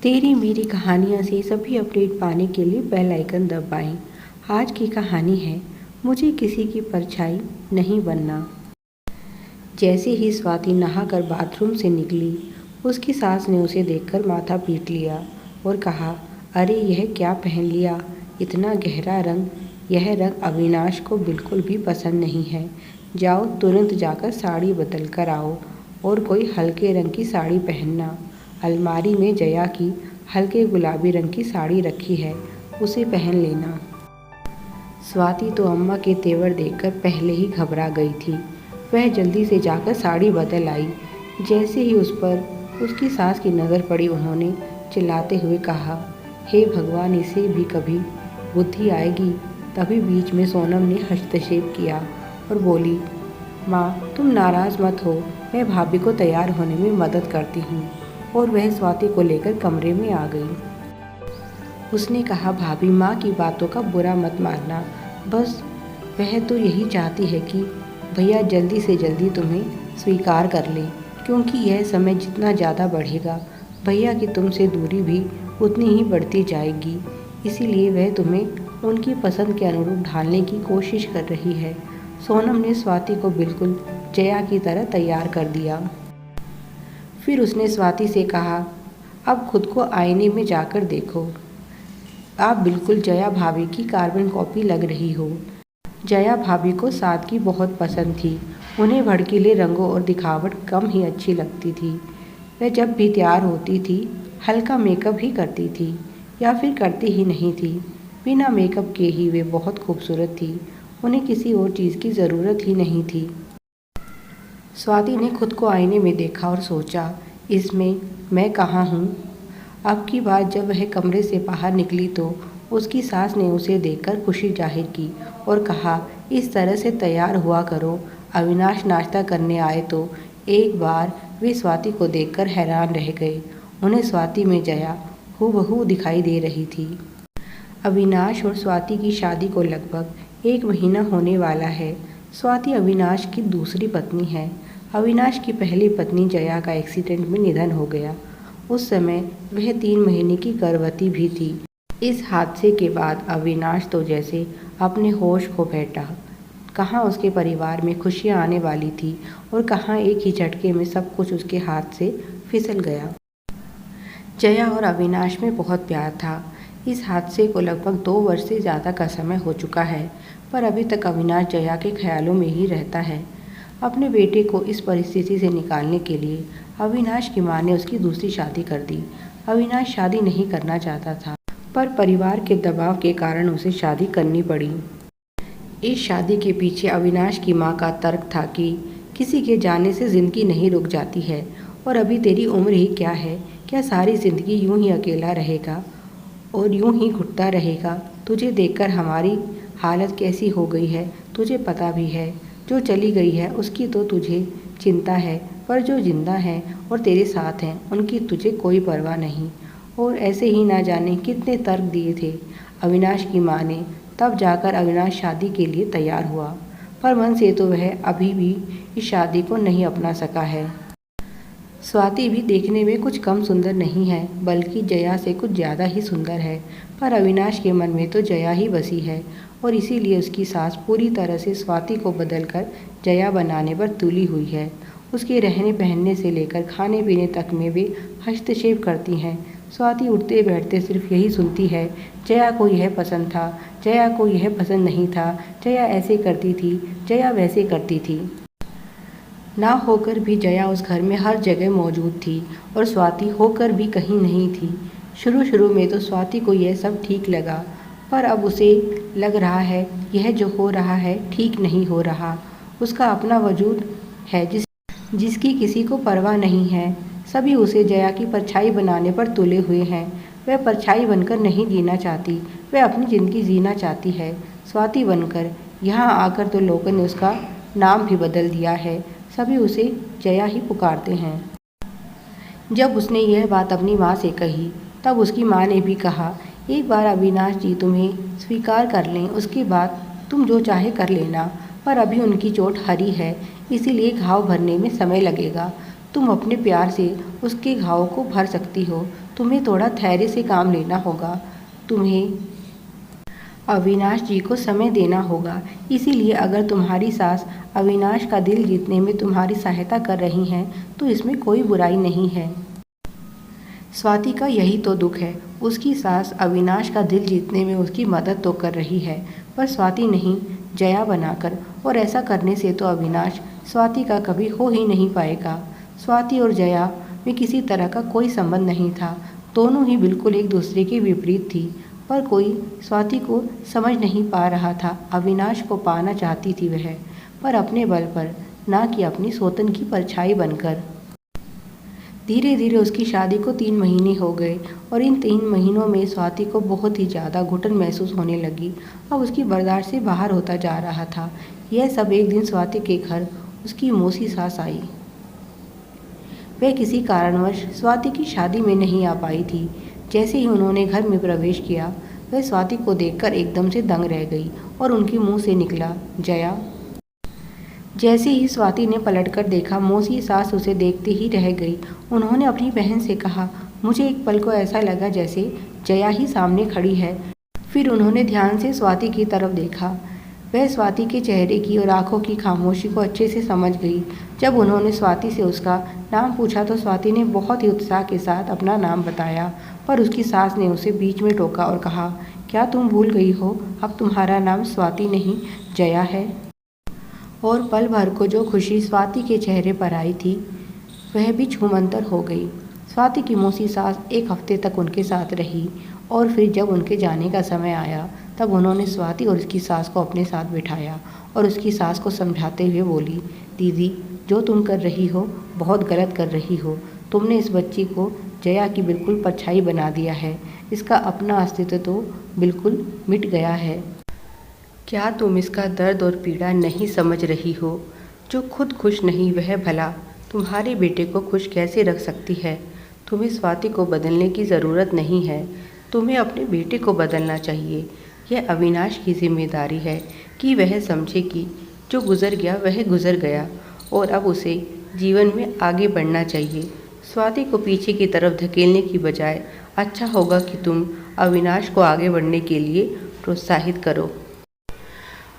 तेरी मेरी कहानियाँ से सभी अपडेट पाने के लिए बेल आइकन दबाएं। आज की कहानी है मुझे किसी की परछाई नहीं बनना। जैसे ही स्वाति नहाकर बाथरूम से निकली, उसकी सास ने उसे देखकर माथा पीट लिया और कहा, अरे यह क्या पहन लिया, इतना गहरा रंग। यह रंग अविनाश को बिल्कुल भी पसंद नहीं है। जाओ तुरंत जाकर साड़ी बदल कर आओ और कोई हल्के रंग की साड़ी पहनना। अलमारी में जया की हल्के गुलाबी रंग की साड़ी रखी है, उसे पहन लेना। स्वाति तो अम्मा के तेवर देखकर पहले ही घबरा गई थी। वह जल्दी से जाकर साड़ी बदल आई। जैसे ही उस पर उसकी सास की नज़र पड़ी, उन्होंने चिल्लाते हुए कहा, हे भगवान, इसे भी कभी बुद्धि आएगी। तभी बीच में सोनम ने हस्तक्षेप किया और बोली, माँ तुम नाराज़ मत हो, मैं भाभी को तैयार होने में मदद करती हूँ। और वह स्वाति को लेकर कमरे में आ गई। उसने कहा, भाभी माँ की बातों का बुरा मत मानना, बस वह तो यही चाहती है कि भैया जल्दी से जल्दी तुम्हें स्वीकार कर ले, क्योंकि यह समय जितना ज़्यादा बढ़ेगा भैया की तुमसे दूरी भी उतनी ही बढ़ती जाएगी। इसीलिए वह तुम्हें उनकी पसंद के अनुरूप ढालने की कोशिश कर रही है। सोनम ने स्वाति को बिल्कुल जया की तरह तैयार कर दिया। फिर उसने स्वाति से कहा, अब खुद को आईने में जाकर देखो, आप बिल्कुल जया भाभी की कार्बन कॉपी लग रही हो। जया भाभी को सादगी बहुत पसंद थी। उन्हें भड़कीले रंगों और दिखावट कम ही अच्छी लगती थी। वह जब भी तैयार होती थी हल्का मेकअप ही करती थी, या फिर करती ही नहीं थी। बिना मेकअप के ही वे बहुत खूबसूरत थी। उन्हें किसी और चीज़ की ज़रूरत ही नहीं थी। स्वाति ने खुद को आईने में देखा और सोचा, इसमें मैं कहाँ हूँ। अब की बार जब वह कमरे से बाहर निकली तो उसकी सास ने उसे देखकर खुशी जाहिर की और कहा, इस तरह से तैयार हुआ करो। अविनाश नाश्ता करने आए तो एक बार वे स्वाति को देखकर हैरान रह गए। उन्हें स्वाति में जया हूबहू दिखाई दे रही थी। अविनाश और स्वाति की शादी को लगभग 1 महीना होने वाला है। स्वाति अविनाश की दूसरी पत्नी है। अविनाश की पहली पत्नी जया का एक्सीडेंट में निधन हो गया। उस समय वह 3 महीने की गर्भवती भी थी। इस हादसे के बाद अविनाश तो जैसे अपने होश खो बैठा। कहाँ उसके परिवार में खुशियाँ आने वाली थी और कहाँ एक ही झटके में सब कुछ उसके हाथ से फिसल गया। जया और अविनाश में बहुत प्यार था। इस हादसे को लगभग 2 वर्ष से ज़्यादा का समय हो चुका है, पर अभी तक अविनाश जया के ख्यालों में ही रहता है। अपने बेटे को इस परिस्थिति से निकालने के लिए अविनाश की मां ने उसकी दूसरी शादी कर दी। अविनाश शादी नहीं करना चाहता था, पर परिवार के दबाव के कारण उसे शादी करनी पड़ी। इस शादी के पीछे अविनाश की मां का तर्क था कि किसी के जाने से ज़िंदगी नहीं रुक जाती है, और अभी तेरी उम्र ही क्या है, क्या सारी ज़िंदगी यूं ही अकेला रहेगा और यूं ही घुटता रहेगा। तुझे देखकर हमारी हालत कैसी हो गई है तुझे पता भी है। जो चली गई है उसकी तो तुझे चिंता है, पर जो जिंदा हैं और तेरे साथ हैं उनकी तुझे कोई परवाह नहीं। और ऐसे ही ना जाने कितने तर्क दिए थे अविनाश की मां ने। तब जाकर अविनाश शादी के लिए तैयार हुआ, पर मन से तो वह अभी भी इस शादी को नहीं अपना सका है। स्वाति भी देखने में कुछ कम सुंदर नहीं है, बल्कि जया से कुछ ज़्यादा ही सुंदर है। पर अविनाश के मन में तो जया ही बसी है, और इसीलिए उसकी सास पूरी तरह से स्वाति को बदलकर जया बनाने पर तुली हुई है। उसके रहने पहनने से लेकर खाने पीने तक में वे हस्तक्षेप करती हैं। स्वाति उठते बैठते सिर्फ यही सुनती है, जया को यह पसंद था, जया को यह पसंद नहीं था, जया ऐसे करती थी, जया वैसे करती थी। ना होकर भी जया उस घर में हर जगह मौजूद थी, और स्वाति होकर भी कहीं नहीं थी। शुरू में तो स्वाति को यह सब ठीक लगा, पर अब उसे लग रहा है यह जो हो रहा है ठीक नहीं हो रहा। उसका अपना वजूद है जिसकी किसी को परवाह नहीं है। सभी उसे जया की परछाई बनाने पर तुले हुए हैं। वह परछाई बनकर नहीं जीना चाहती, वह अपनी ज़िंदगी जीना चाहती है स्वाति बनकर। यहाँ आकर तो लोगों ने उसका नाम भी बदल दिया है, सभी उसे जया ही पुकारते हैं। जब उसने यह बात अपनी माँ से कही तब उसकी माँ ने भी कहा, एक बार अविनाश जी तुम्हें स्वीकार कर लें, उसके बाद तुम जो चाहे कर लेना। पर अभी उनकी चोट हरी है, इसीलिए घाव भरने में समय लगेगा। तुम अपने प्यार से उसके घाव को भर सकती हो। तुम्हें थोड़ा धैर्य से काम लेना होगा। तुम्हें अविनाश जी को समय देना होगा। इसीलिए अगर तुम्हारी सास अविनाश का दिल जीतने में तुम्हारी सहायता कर रही हैं तो इसमें कोई बुराई नहीं है। स्वाति का यही तो दुख है, उसकी सास अविनाश का दिल जीतने में उसकी मदद तो कर रही है, पर स्वाति नहीं, जया बनाकर। और ऐसा करने से तो अविनाश स्वाति का कभी हो ही नहीं पाएगा। स्वाति और जया में किसी तरह का कोई संबंध नहीं था, दोनों ही बिल्कुल एक दूसरे के विपरीत थी। पर कोई स्वाति को समझ नहीं पा रहा था। अविनाश को पाना चाहती थी वह, पर अपने बल पर, ना कि अपनी सौतन की परछाई बनकर। धीरे धीरे उसकी शादी को 3 महीने हो गए और इन 3 महीनों में स्वाति को बहुत ही ज़्यादा घुटन महसूस होने लगी। अब उसकी बर्दाश्त से बाहर होता जा रहा था। यह सब एक दिन स्वाति के घर उसकी मौसी सास आई। वह किसी कारणवश स्वाति की शादी में नहीं आ पाई थी। जैसे ही उन्होंने घर में प्रवेश किया, वह स्वाति को देखकर एकदम से दंग रह गई और उनके मुंह से निकला, जया। जैसे ही स्वाति ने पलटकर देखा, मौसी सास उसे देखते ही रह गई। उन्होंने अपनी बहन से कहा, मुझे एक पल को ऐसा लगा जैसे जया ही सामने खड़ी है। फिर उन्होंने ध्यान से स्वाति की तरफ देखा। वह स्वाति के चेहरे की और आंखों की खामोशी को अच्छे से समझ गई। जब उन्होंने स्वाति से उसका नाम पूछा तो स्वाति ने बहुत ही उत्साह के साथ अपना नाम बताया, पर उसकी सास ने उसे बीच में टोका और कहा, क्या तुम भूल गई हो, अब तुम्हारा नाम स्वाति नहीं जया है। और पल भर को जो खुशी स्वाति के चेहरे पर आई थी वह भी छूमंतर हो गई। स्वाति की मौसी सास 1 हफ्ते तक उनके साथ रही और फिर जब उनके जाने का समय आया तब उन्होंने स्वाति और उसकी सास को अपने साथ बिठाया और उसकी सास को समझाते हुए बोली, दीदी, जो तुम कर रही हो बहुत गलत कर रही हो। तुमने इस बच्ची को जया की बिल्कुल परछाई बना दिया है। इसका अपना अस्तित्व तो बिल्कुल मिट गया है। क्या तुम इसका दर्द और पीड़ा नहीं समझ रही हो? जो खुद खुश नहीं वह भला तुम्हारे बेटे को खुश कैसे रख सकती है? तुम्हें स्वाति को बदलने की ज़रूरत नहीं है, तुम्हें अपने बेटे को बदलना चाहिए। यह अविनाश की जिम्मेदारी है कि वह समझे कि जो गुज़र गया वह गुज़र गया और अब उसे जीवन में आगे बढ़ना चाहिए। स्वाति को पीछे की तरफ धकेलने की बजाय अच्छा होगा कि तुम अविनाश को आगे बढ़ने के लिए प्रोत्साहित करो।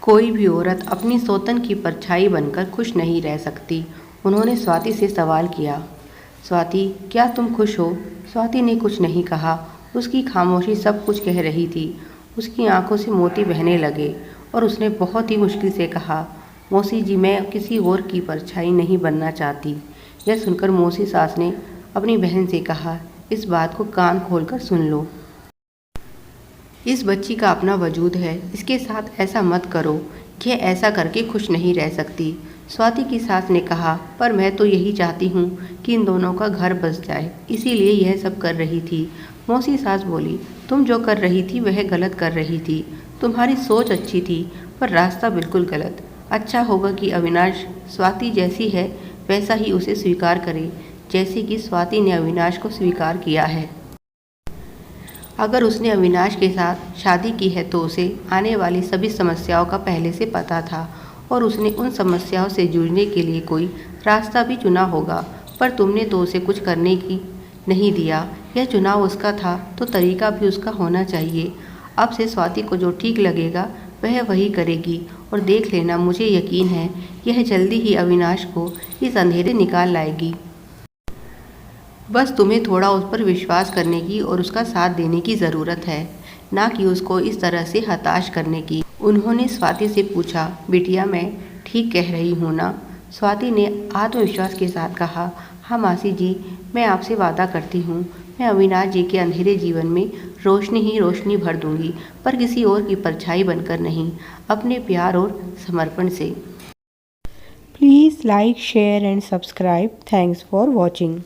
कोई भी औरत अपनी सौतन की परछाई बनकर खुश नहीं रह सकती। उन्होंने स्वाति से सवाल किया, स्वाति, क्या तुम खुश हो? स्वाति ने कुछ नहीं कहा। उसकी खामोशी सब कुछ कह रही थी। उसकी आंखों से मोती बहने लगे और उसने बहुत ही मुश्किल से कहा, मौसी जी, मैं किसी और की परछाई नहीं बनना चाहती। यह सुनकर मौसी सास ने अपनी बहन से कहा, इस बात को कान खोलकर सुन लो। इस बच्ची का अपना वजूद है, इसके साथ ऐसा मत करो। यह ऐसा करके खुश नहीं रह सकती। स्वाति की सास ने कहा, पर मैं तो यही चाहती हूँ कि इन दोनों का घर बस जाए, इसीलिए यह सब कर रही थी। मौसी सास बोली, तुम जो कर रही थी वह गलत कर रही थी। तुम्हारी सोच अच्छी थी पर रास्ता बिल्कुल गलत। अच्छा होगा कि अविनाश स्वाति जैसी है वैसा ही उसे स्वीकार करे, जैसे कि स्वाति ने अविनाश को स्वीकार किया है। अगर उसने अविनाश के साथ शादी की है तो उसे आने वाली सभी समस्याओं का पहले से पता था और उसने उन समस्याओं से जूझने के लिए कोई रास्ता भी चुना होगा, पर तुमने तो उसे कुछ करने की नहीं दिया। यह चुनाव उसका था तो तरीका भी उसका होना चाहिए। अब से स्वाति को जो ठीक लगेगा वह वही करेगी और देख लेना, मुझे यकीन है यह जल्दी ही अविनाश को इस अंधेरे निकाल लाएगी। बस तुम्हें थोड़ा उस पर विश्वास करने की और उसका साथ देने की ज़रूरत है, ना कि उसको इस तरह से हताश करने की। उन्होंने स्वाति से पूछा, बिटिया, मैं ठीक कह रही हूँ ना? स्वाति ने आत्मविश्वास के साथ कहा, हाँ मासी जी, मैं आपसे वादा करती हूँ, मैं अविनाश जी के अंधेरे जीवन में रोशनी ही रोशनी भर दूंगी, पर किसी और की परछाई बनकर नहीं, अपने प्यार और समर्पण से। Please like, share and subscribe. Thanks for watching.